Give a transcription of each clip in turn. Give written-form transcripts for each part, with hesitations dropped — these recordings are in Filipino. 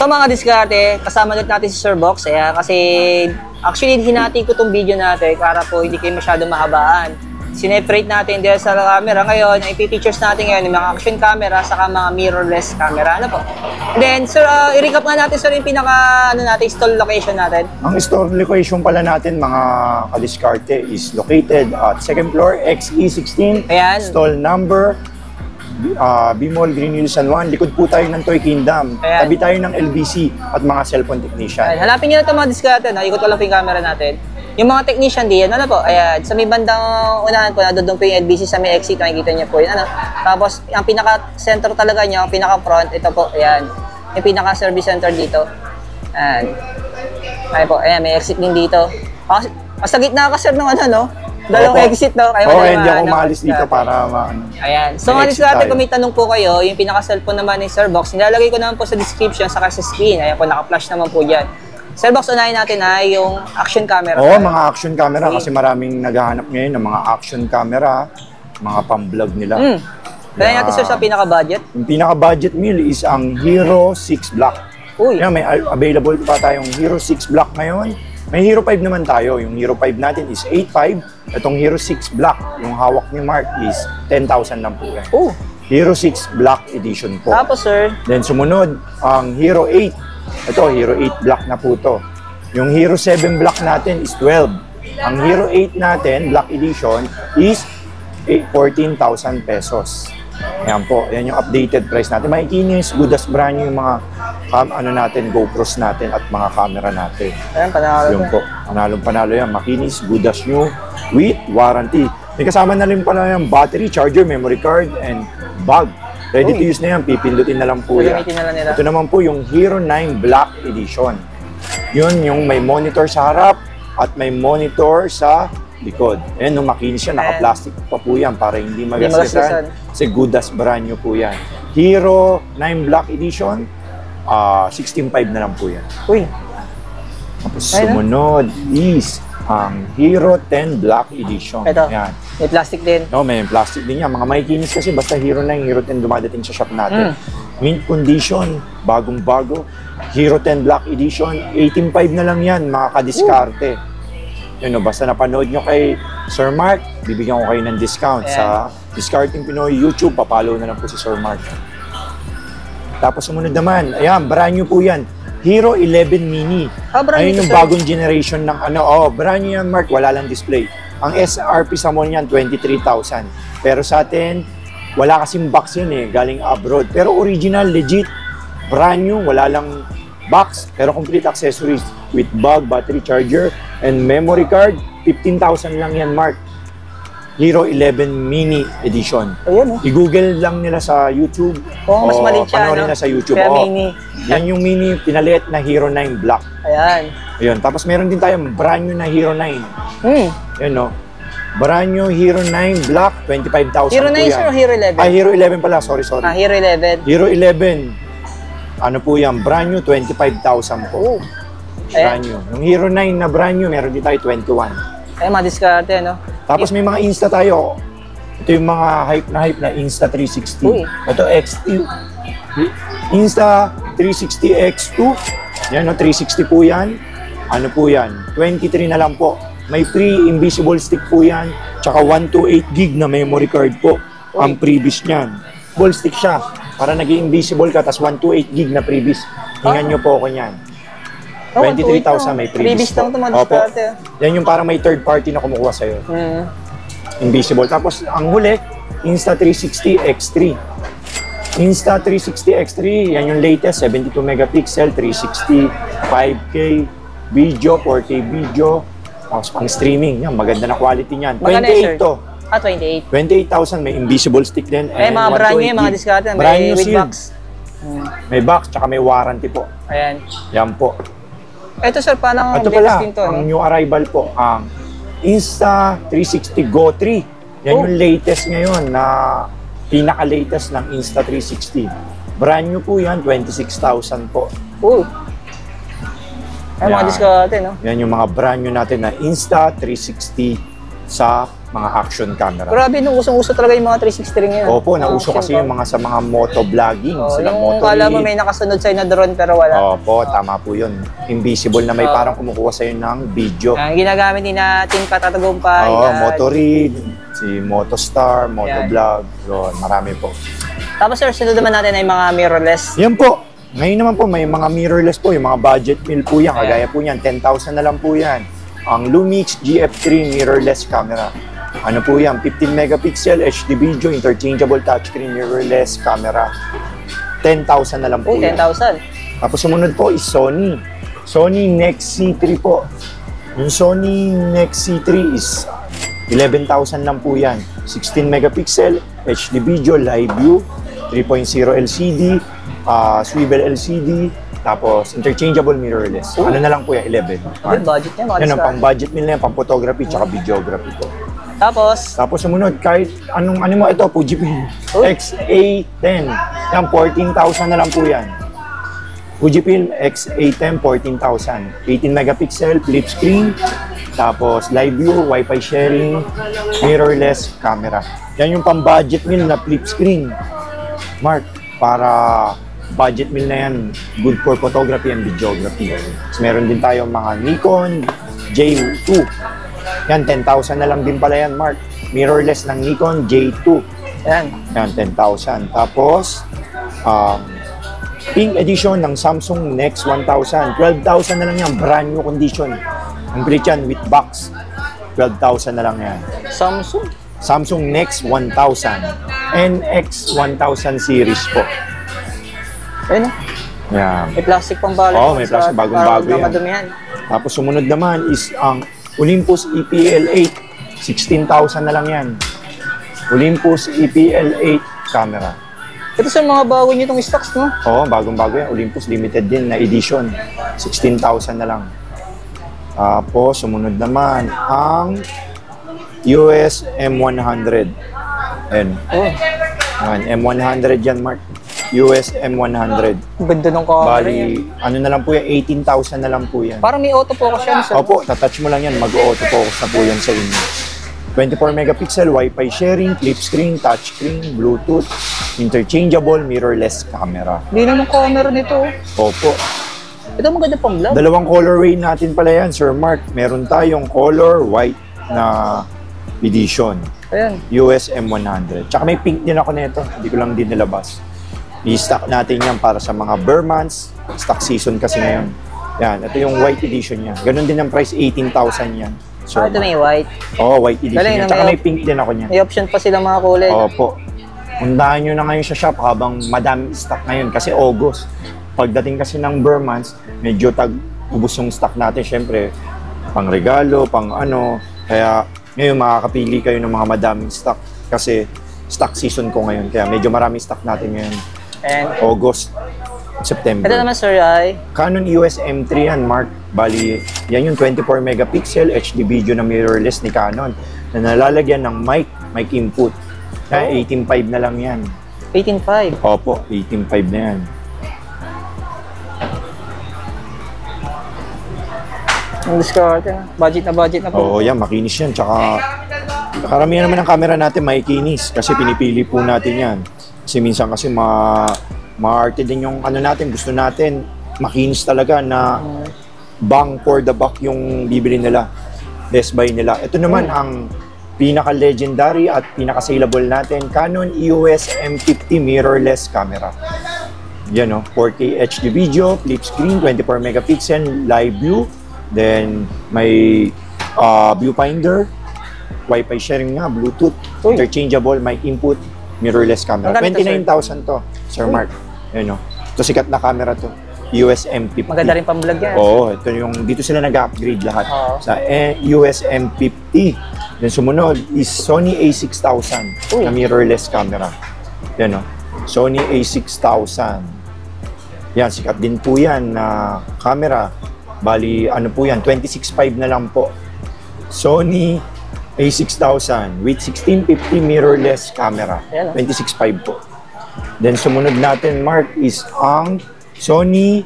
So mga diskarte, kasama ulit natin si Sir Box. Kasi actually hinati ko tong video natin para po hindi kayo masyadong mahabaan. Sineparate natin dahil sa camera ngayon, ang ipipictures natin ngayon yung mga action camera saka mga mirrorless camera. Ano po? And then, sir, i-recap nga natin sir yung pinaka install location natin. Ang store location pala natin mga kadiskarte is located at 2nd floor, XE16. Ayan. Stall number Bimol Green Hills San Juan. Likod po tayo ng Toy Kingdom. Ayan. Tabi tayo ng LBC at mga cellphone technician. Ayan, hanapin nyo na ito mga diskarte. No? Ikot ko lang po yung camera natin. Yung mga technician diyan, ano po, ayan, sa may bandang unahan po, nadodong po yung LBC sa may exit, nakikita niyo po yun, ano. Tapos, ang pinaka-center talaga niyo, ang pinaka-front, ito po, ayan, yung pinaka-service center dito. Ayan. Ayan po, ayan, may exit din dito. Sa gitna ka, sir, ng ano, no? Dalawang exit, no? Hindi ako maalis dito para ayan. So, mga diskarte, kung may tanong po kayo, yung pinaka-cellphone naman ni Sir Box, nilalagay ko naman po sa description, saka sa screen. Ayan po, naka-flash naman po dyan. Sir Box, unahin natin yung action camera. Oo, mga action camera kasi maraming naghahanap ngayon ng mga action camera, mga pang-vlog nila. Kaya natin sir sa pinaka-budget? Yung pinaka-budget meal is ang Hero 6 Black. Uy. Yan, may available pa tayong Hero 6 Black ngayon. May Hero 5 naman tayo. Yung Hero 5 natin is 8.5. Itong Hero 6 Black, yung hawak ni Mark is 10,000 lang po yan. Oh. Hero 6 Black Edition po. Tapos sir? Then sumunod, ang Hero 8. Ito, Hero 8 Black na po to. Yung Hero 7 Black natin is 12. Ang Hero 8 natin, Black Edition, is 14,000 pesos. Ayan po, yan yung updated price natin. Makikinis, good as brand new yung mga GoPros natin at mga camera natin. Ayan, panalo. Yun po, panalo yan. Makinis, good as new, with warranty. May kasama na rin pala yung battery, charger, memory card, and bag. Ready to use na yan, pipindutin na lang po yan. Na lang nila. Ito naman po yung Hero 9 Black Edition. Yun yung may monitor sa harap at may monitor sa likod. Ayan, nung makinis yan, naka-plastic pa po yan para hindi magasgasan. Kasi good as brand new po yan. Hero 9 Black Edition, 16.5 na lang po yan. Uy. Tapos sumunod is ang Hero 10 Black Edition. Ito. Yan. May plastic din. No, may plastic din yan. Mga makikinis kasi basta Hero 9, Hero 10 dumadating sa shop natin. Mint condition, bagong-bago. Hero 10 Black Edition, 18.5 na lang yan, mga kadiskarte. Yun, no, basta napanood nyo kay Sir Mark, bibigyan ko kayo ng discount. Sa Discarding Pinoy YouTube, papalo na lang po si Sir Mark. Tapos sumunod naman, ayan, brand new po yan. Hero 11 Mini. Ayun yung bagong generation ng brand new yan, Mark, wala lang display. Ang SRP sa mall niyan, 23,000. Pero sa atin, wala kasing box yun galing abroad. Pero original, legit, brand new, wala lang box, pero complete accessories with bag, battery charger, and memory card. 15,000 lang yan, Mark. Hero 11 Mini Edition. Ayun, I-google lang nila sa YouTube. Mas maliit siya, panoorin na sa YouTube. Kaya mini. Yan yung mini, pinaliit na Hero 9 Black. Ayan. Ayun. Tapos meron din tayong brand new na Hero 9. Yan, no? Brand new Hero 9 Black, 25,000 Hero 9 or Hero 11? Hero 11 pala, sorry. Hero 11. Hero 11, ano po yan, brand new, 25,000 po. Brand new. Yung Hero 9 na brand new, meron din tayo 21. Ay, madiskarte, no? Tapos may mga Insta tayo. Ito yung mga hype na Insta 360. Ito XT. Insta 360 X2. Yan, no, 360 po yan. Ano po yan? 23 na lang po. May free invisible stick po yan. Tsaka 128 gig na memory card po. Ang previous niyan. Ball stick siya. Para naging invisible ka, tas 128 gig na previous. Hingan nyo po ako niyan. 23,000 may previous po. Opo. Yan yung parang may third party na kumukuha sa'yo. Invisible. Tapos ang huli, Insta 360 X3. Insta 360 X3, yan yung latest, 72 megapixel, 360, 5K video, 4K video. Tapos pang streaming, yan, maganda na quality niyan. 28 to. 28. 28,000, may invisible stick din. Mga brand new, mga diskarte, may with box. May box, tsaka may warranty po. Ayan. Yan po. Ito sir, paano ito pala, ang new arrival po, ang Insta 360 Go 3. Yan yung latest ngayon na pinaka-latest ng Insta 360. Brand new po yan, 26,000 po. Ay, mga diskarte, no? Yan yung mga brand new natin na Insta 360 sa mga action camera. Grabe, no, usong-uso talaga yung mga 360 ring yun. Opo, nauso Action kasi cam. yung mga sa mga motovlogging, sila Yung kala mo may nakasunod sa'yo na drone pero wala. Opo, tama po yun. Invisible na may parang kumukuha sa'yo ng video. Yan, ginagamit ni na Team Katatagumpay. Oo, yan. Motoread, si Motostar, Motovlog, yun, marami po. Tapos sir, sunod naman natin ay mga mirrorless. Yan po. Ngayon naman po, may mga mirrorless po, yung mga budget meal po yan. Kagaya po yan, 10,000 na lang po yan. Ang Lumix GF3 mirrorless camera. Ano po yan? 15 megapixel HD video, interchangeable touchscreen mirrorless camera. 10,000 na lang po yan. 10,000. Tapos sumunod po is Sony. Sony Nex C3 po. Yung Sony Nex C3 is 11,000 lang po yan. 16 megapixel, HD video, live view, 3.0 LCD, swivel LCD, tapos interchangeable mirrorless. Ano na lang po yan, 11. Good budget niya, mga Yan ang discount. pang budget nila yan, pang photography tsaka videography po. Tapos, Tapos sumunod, kahit ano mo ito, Fujifilm Uy. X-A10. Yan, 14,000 na lang po yan. Fujifilm X-A10, 14,000. 18 megapixel, flip screen, tapos live view, Wi-Fi sharing, mirrorless camera. Yan yung pang-budget meal na flip screen. Mark, para budget meal na yan, good for photography and videography. Tapos meron din tayo mga Nikon J2. Yan, 10,000 na lang din pala yan, Mark. Mirrorless ng Nikon J2. yan. Yan, 10,000. Tapos, pink edition ng Samsung Nex 1000. 12,000 na lang yan, brand new condition. Ang great yan, with box. 12,000 na lang yan. Samsung. Samsung Nex 1000. NX 1000 series po. Ayun, Yan. may plastic pang balik. Oo, may plastic, bagong-bago yan. Madumihan. Tapos sumunod naman is ang Olympus EPL8. 16,000 na lang yan. Olympus EPL8 camera. Ito sa mga bago nyo itong stocks, no? Oo, bagong-bago yan. Olympus limited din na edition. 16,000 na lang. Tapos sumunod naman ang US M100. Ayan. Oh, Ayan, M100 yan, Mark. US M100. ganda ng camera. Bali, ano na lang po yan, 18,000 na lang po yan. Parang may autofocus yan, sir. Opo, tatouch mo lang yan, mag-auto-focus na po yan sa inyo. 24 megapixel, Wi-Fi sharing, flip screen, touch screen, Bluetooth, interchangeable, mirrorless camera. Hindi naman camera nito. Opo. Ito maganda pang vlog. Dalawang colorway natin pala yan, Sir Mark. Meron tayong color white na edition. Ayan. US M100. Tsaka may pink din ako nito. Hindi ko lang din nilabas. I-stock natin yan para sa mga bare months. Stock season kasi ngayon. Yan. Ito yung white edition niya. Ganun din ang price. 18,000 yan. So, Ito may white. oh, white edition Galing yan. na, Tsaka may may pink din ako niyan. May option pa sila mga kulay. Opo. Puntahan nyo na ngayon sa shop habang madami stock ngayon kasi August. Pagdating kasi ng bare months, medyo ubos yung stock natin. Siyempre, pang regalo, pang ano. Kaya ngayon makakapili kayo ng mga madaming stock kasi stock season ko ngayon. Kaya medyo maraming stock natin ngayon. And August, September. ito naman, sir, ay Canon EOS M3 yan, Mark. Bali, yan yung 24 megapixel HD video na mirrorless ni Canon na nalalagyan ng mic input. Kaya 18.5 na lang yan. 18.5. Opo, 18.5 na yan. Ang discard. Budget na po. Oo, yan, makinis yan. Tsaka, karamihan naman ng camera natin makikinis kasi pinipili po natin yan. Kasi minsan kasi ma-arte din yung ano natin, gusto natin makinis talaga na bang for the buck yung bibili nila. Best buy nila. Ito naman ang pinaka-legendary at pinaka-saleable natin, Canon EOS M50 mirrorless camera. Yan o, 4K HD video, flip screen, 24 megapixel, live view, then may viewfinder, Wi-Fi sharing nga, Bluetooth, Uy. interchangeable, mic input, mirrorless camera. Magkano to, sir? 29,000 to, Sir Mark. Yan o. Ito sikat na camera to. EOS M50. Maganda rin pang vlog yan. Oo, ito yung, dito sila nag-upgrade lahat. Oo. Sa EOS M50. Then sumunod is Sony A6000 Uy. na mirrorless camera. Yan o. Sony A6000. Yan, sikat din po yan na camera. Bali, ano po yan, 26.5 na lang po. Sony A6000 with 1650 mirrorless camera. Yan, 26.5 po. Then sumunod natin, Mark, is ang Sony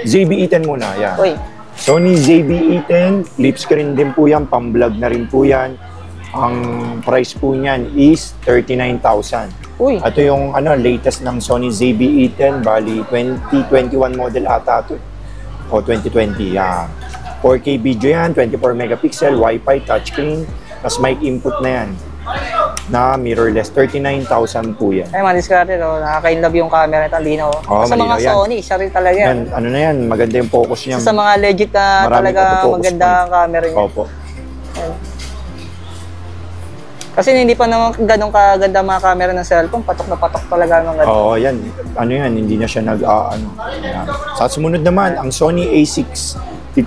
ZV-E10 muna. Yan. Uy, Sony ZV-E10, flip screen din po yan, pang-vlog na rin po yan. Ang price po niyan is 39,000. Uy. Ito yung latest ng Sony ZV-E10, bali 2021 model ata ito. O 2020, yan. 4K video yan, 24 megapixel, Wi-Fi, touchscreen, tapos mic input na yan. Na mirrorless, 39,000 po yan. Ay, mga diskarte, no? Nakaka-inlove yung camera nito, ang linaw. Oo, Sa mga malinaw yan. Sony, siya rin talaga yan. Yan, ano na yan, maganda yung focus niya. Sa mga legit na Maraming talaga autofocus maganda point. ang camera niya. Opo. Yan. Kasi hindi pa naman ganun kaganda mga camera ng cellphone, patok na patok talaga ng ganda. Oo, yan. Ano yan, hindi na siya Yan. Sa sumunod naman, ang Sony a6300.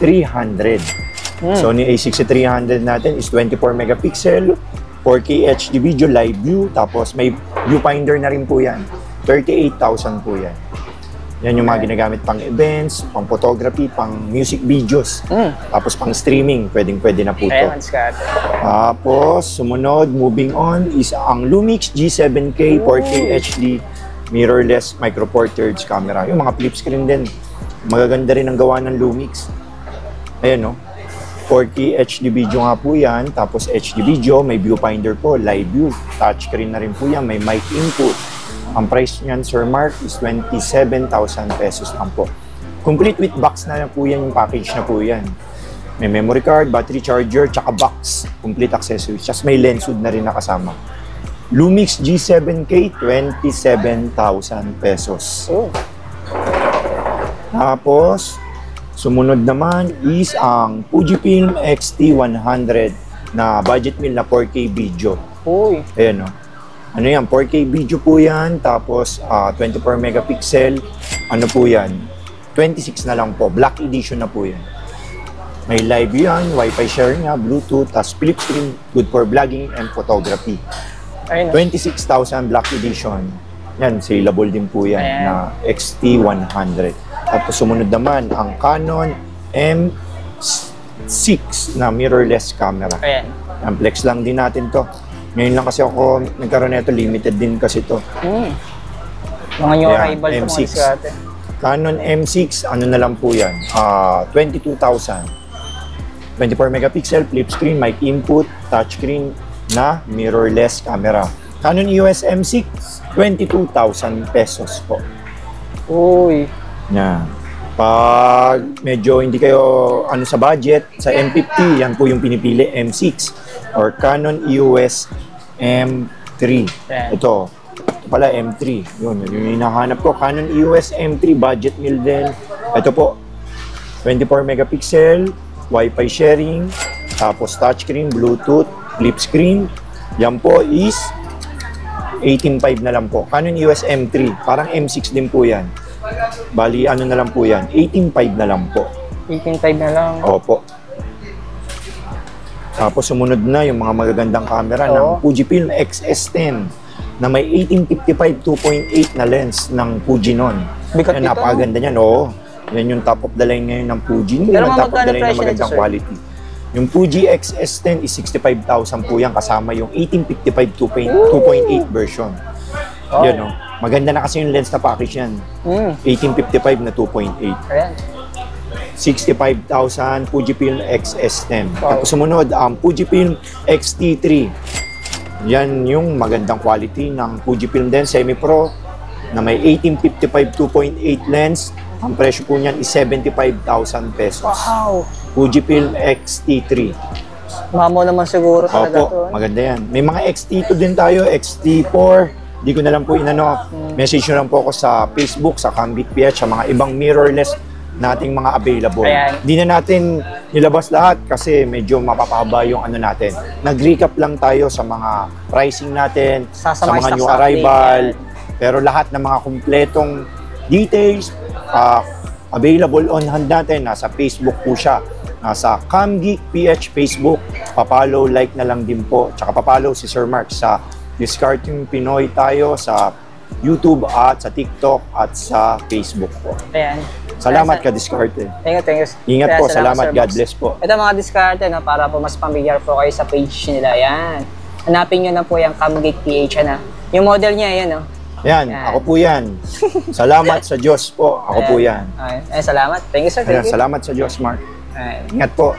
Sony a6300 natin is 24 megapixel, 4K HD video, live view, tapos may viewfinder na rin po yan. 38,000 po yan. Yan yung mga ginagamit pang events, pang photography, pang music videos. Tapos pang streaming, pwedeng-pwede na po ito. Ayan, mga diskarte. Tapos, sumunod, moving on, is ang Lumix G7K 4K HD mirrorless micro four thirds camera. Yung mga flip screen din, magaganda rin ang gawa ng Lumix. Ayan, no? 4K HD video nga po yan, tapos HD video, may viewfinder po, live view, touchscreen na rin po yan, may mic input. Ang price niyan, Sir Mark, is 27,000 pesos lang po. Complete with box na po yan, yung package na po yan. May memory card, battery charger, tsaka box, complete accessories. Just may lens hood na rin nakasama. Lumix G7K, 27,000 pesos. Oh. Tapos, sumunod naman is ang Fujifilm X-T100 na budget meal na 4K video. Uy. Ayan, no? Ano yan, 4K video po yan, tapos 24 megapixel, ano po yan, 26 na lang po, black edition na po yan. May live yan, Wi-Fi sharing nga, Bluetooth, tapos flip screen, good for vlogging and photography. Ayun. 26,000 black edition. Yan, saleable din po yan. Ayan. Na XT100. Tapos sumunod naman ang Canon M6 na mirrorless camera. Ayan. Ang flex lang din natin to. Ngayon lang kasi ako nagkaroon nito, limited din kasi to. Mga new Ayan, arrival to, mga M6. diskarte. Canon M6, ano na lang po yan? 22,000. 24 megapixel, flip screen, mic input, touchscreen na mirrorless camera. Canon EOS M6, 22,000 pesos po. Uy. Yan. Pag medyo hindi kayo sa budget, sa M50, yan po yung pinipili, M6 or Canon EOS M3. Yan. Ito pala M3. Yun yung hinahanap ko. Canon EOS M3, budget meal din. Ito po, 24 megapixel, Wi-Fi sharing, tapos touchscreen, Bluetooth, flip screen. Yan po is 18.5 na lang po. Canon EOS M3, parang M6 din po yan. Bali, ano na lang po yan, 18.5 na lang po. 18.5 na lang. Opo. Tapos sumunod na yung mga magagandang camera Oo. ng Fujifilm X-S10 na may 1855 2.8 na lens ng Fuji noon. Bigat Yan, nito, napakaganda niyan, oo. Yan yung top of the line ngayon ng Fuji. Hindi Pero naman top of magkano the line presyo na magandang nito, sir? quality. Yung Fuji X-S10 is 65,000 po yan kasama yung 1855 2.8 version. Wow. Yan, no? Maganda na kasi yung lens na package yan. 1855 na 2.8. Ayan. 65,000 Fujifilm X-S10. Wow. Tapos sumunod, ang Fujifilm X-T3. Yan yung magandang quality ng Fujifilm din, semi-pro, na may 1855 2.8 lens. Ang presyo po niyan is 75,000 pesos. Wow. Fujifilm X-T3. Mamo naman siguro talaga to. Opo, maganda yan. May mga X-T2 din tayo, X-T4. Di ko na lang po inano. Message nyo lang po ako sa Facebook, sa Cambit PH, sa mga ibang mirrorless nating mga available. Ayan. Di na natin nilabas lahat kasi medyo mapapahaba yung ano natin. Nag-recap lang tayo sa mga pricing natin, Sa sa mga mga stocks new update, arrival. yan. Pero lahat ng mga kumpletong details, available on hand natin. Nasa Facebook po siya. Nasa Camgeek PH Facebook. Papalo, like na lang din po. Tsaka papalo si Sir Mark sa Discarding Pinoy tayo sa YouTube at sa TikTok at sa Facebook po. Ayan. Salamat ka, Discarte. Thank you. Ingat Kaya po, salamat. Sir God Box. bless po. Ito mga diskarte, no, para po mas pamilyar po kayo sa page nila. Yan. Hanapin nyo na po yung Camgeek PH. Ano. Yung model niya, yan. No? Yan, Yan. ako po yan. Salamat sa Diyos po. Ako po yan. Ay, salamat. Thank you, sir. Ayan, Thank you. salamat sa Diyos, Mark. Ay. Ingat po.